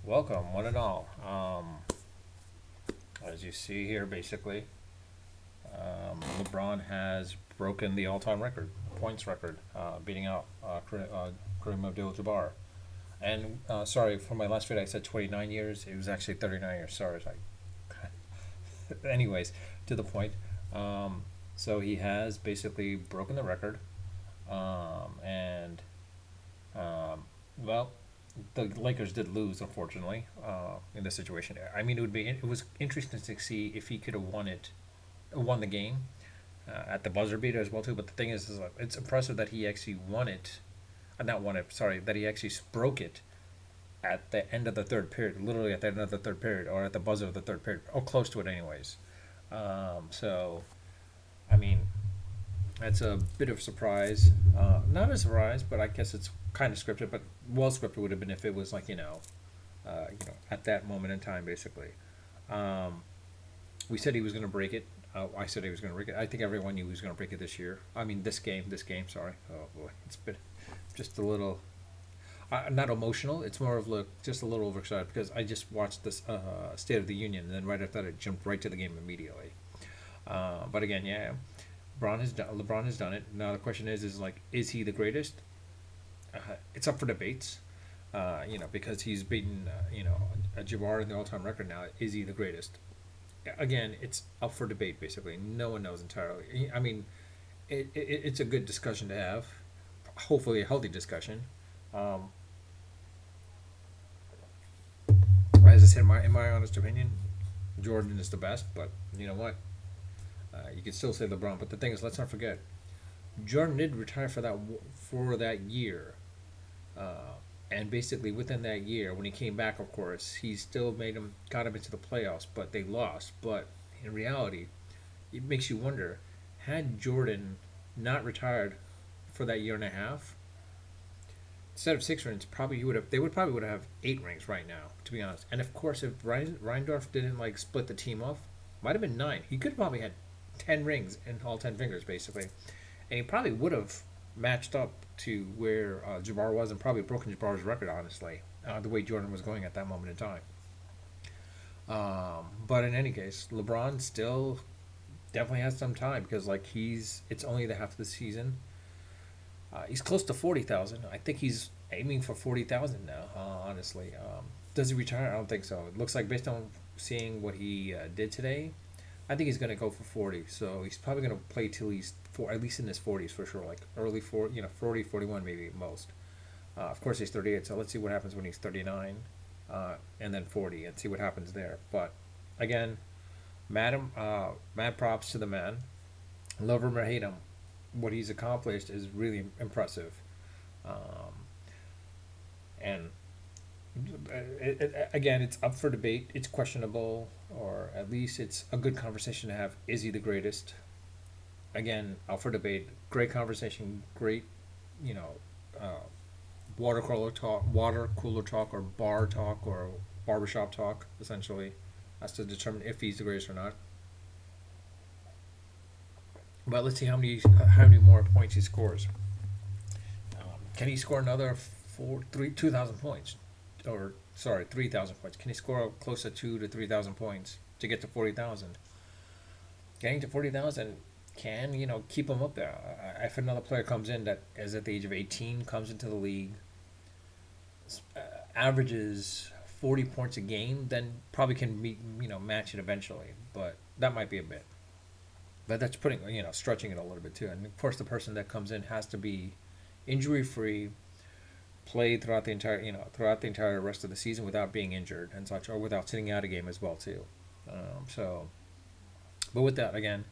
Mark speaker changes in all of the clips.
Speaker 1: Welcome, one and all. As you see here, basically, LeBron has broken the all-time record, points record, beating out Kareem Abdul-Jabbar. And sorry, for my last video, I said 29 years. It was actually 39 years. Sorry. Anyways, to the point. Um, so he has basically broken the record, and well, the Lakers did lose, unfortunately, in this situation. I mean, it was interesting to see if he could have won the game at the buzzer beater as well too. But the thing is it's impressive that he actually won it, not won it. Sorry, that he actually broke it at the end of the third period, literally at the end of the third period, or at the buzzer of the third period, or close to it, anyways. So, I mean, that's a bit of a surprise. Not a surprise, but I guess it's kind of scripted. But well scripted would have been if it was like at that moment in time, basically. Um, we said he was going to break it. I said he was going to break it. I think everyone knew he was going to break it this year. I mean, this game. This game. Sorry. Oh boy, it's been just a little not emotional. It's more of like just a little overexcited because I just watched this State of the Union, and then right after that, I jumped right to the game immediately. But again, yeah, LeBron has done it. Now the question is like, is he the greatest? It's up for debates. Because he's beaten a Jabbar in the all-time record now. Is he the greatest? Again, it's up for debate. Basically, no one knows entirely. I mean, it's a good discussion to have. Hopefully, a healthy discussion. Um, as I said, in my honest opinion, Jordan is the best. But you know what? You could still say LeBron. But the thing is, let's not forget, Jordan did retire for that year. And basically, within that year, when he came back, of course, he still got him into the playoffs, but they lost. But in reality, it makes you wonder: had Jordan not retired for that year and a half, instead of 6 rings, they would probably would have 8 rings right now, to be honest. And of course, if Reindorf didn't like split the team off, might have been 9. He could have probably had 10 rings in all 10 fingers, basically, and he probably would have matched up to where Jabbar was, and probably broken Jabbar's record, honestly, the way Jordan was going at that moment in time. But in any case, LeBron still definitely has some time because like it's only the half of the season. He's close to 40,000. I think he's aiming for 40,000 now. Honestly, does he retire? I don't think so. It looks like based on seeing what he did today, I think he's going to go for 40. So he's probably going to play till he's at least in his 40s for sure, like early 40, 41 maybe most. Of course, he's 38, so let's see what happens when he's 39, and then 40, and see what happens there. But again, mad props to the man. Love him or hate him, what he's accomplished is really impressive. Um, and again, it's up for debate. It's questionable, or at least it's a good conversation to have. Is he the greatest? Again, up for debate. Great conversation. Great, you know, uh, water cooler talk, or bar talk, or barbershop talk, essentially, as to determine if he's the greatest or not. But let's see how many more points he scores. Can he score another 2,000 points, or sorry, 3,000 points? Can he score close to 2 to 3,000 points to get to 40,000? Getting to 40,000 can keep him up there. If another player comes in that is at the age of 18, comes into the league, uh, averages 40 points a game, then probably can meet match it eventually. But that might be a bit. But that's putting stretching it a little bit too. And of course, the person that comes in has to be injury free, play throughout the entire rest of the season without being injured and such, or without sitting out a game as well too. So, but with that, again,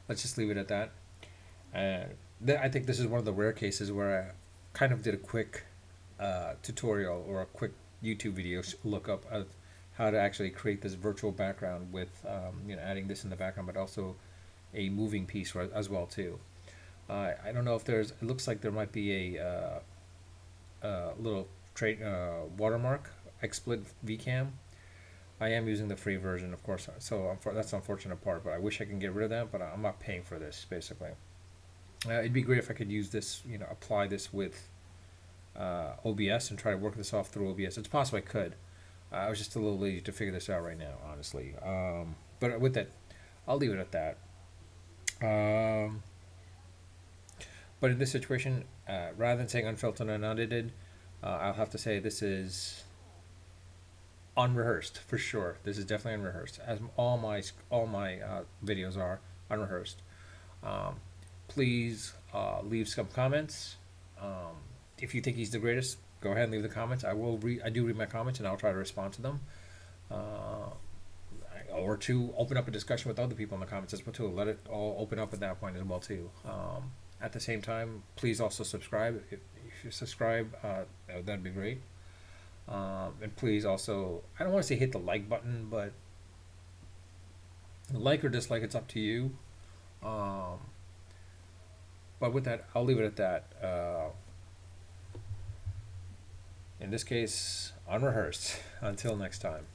Speaker 1: let's just leave it at that. And I think this is one of the rare cases where I kind of did a quick tutorial or a quick YouTube video look up of how to actually create this virtual background with adding this in the background, but also a moving piece as well too. I don't know if there's. It looks like there might be little trade watermark XSplit VCam. I am using the free version, of course, so that's the unfortunate part. But I wish I can get rid of that, but I'm not paying for this basically. It'd be great if I could use this, apply this with OBS and try to work this off through OBS. It's possible I could, I was just a little lazy to figure this out right now, honestly. But with that, I'll leave it at that. Um, but in this situation, rather than saying unfiltered and unedited, I'll have to say this is unrehearsed for sure. This is definitely unrehearsed, as all my videos are unrehearsed. Um, Please leave some comments. Um, if you think he's the greatest, go ahead and leave the comments. I will read. I do read my comments, and I'll try to respond to them. Uh, or to open up a discussion with other people in the comments as well too. Let it all open up at that point as well too. At the same time, please also subscribe. If you subscribe, that'd be great. And please also, I don't want to say hit the like button, but like or dislike, it's up to you. Um, but with that, I'll leave it at that. In this case, unrehearsed. Until next time.